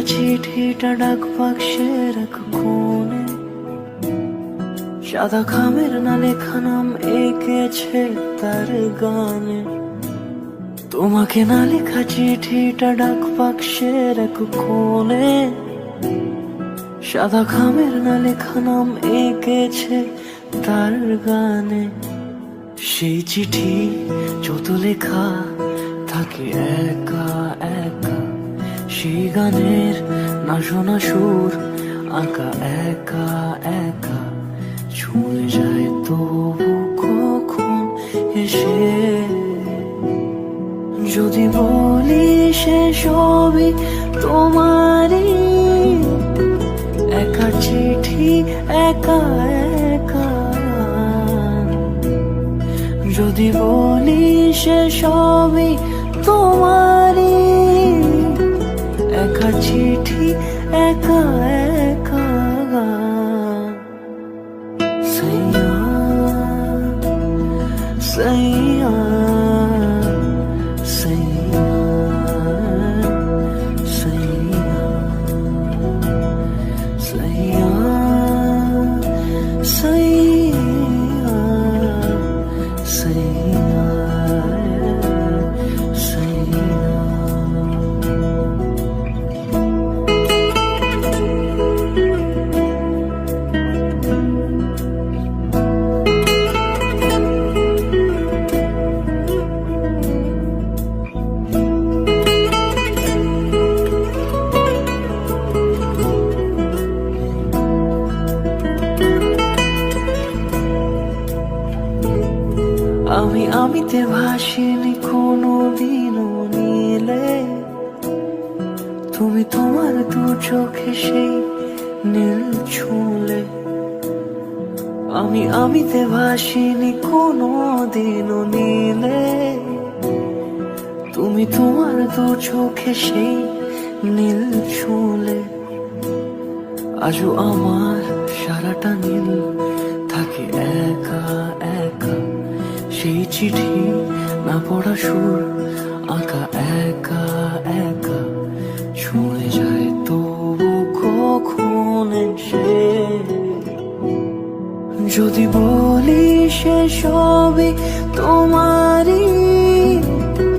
চিঠিটা ডাক বাক্সের এক কোণে, সাদা খামের না লেখা নাম এঁকেছে তার গানে। তোমাকে না লেখা চিঠিটা ডাক বাক্সের এক কোণে, সাদা খামের না লেখা নাম এঁকেছে তার গানে। সেই চিঠি যত লেখা থাকে একা একা, সেই গানের না শোনা সুর আঁকা একা একা, ছুঁয়ে যায় তবু কখন এসে। যদি বলি সে সবই তোমারই, একা চিঠি একা একা। যদি বলি সে সবই তোমারই, একা চিঠি একা একা। সাইয়া সাইয়া সাইয়া সাইয়া সাইয়া সাইয়া সাইয়া সাইয়া। আমিতে ভাসিনি কোনো দিনও নীলে, তুমি তোমার দু চোখে সেই নীল ছুঁলে। আমিতে ভাসিনি কোনো দিনও নীলে, তুমি তোমার দু চোখে সেই নীল ছুঁলে। আজও আমার সারাটা নীল থাকে একা একা, সেই চিঠি না পড়া সুর আঁকা একা একা, ছুঁয়ে যায় তবু কখন এসে। যদি বলি সে সবই তোমার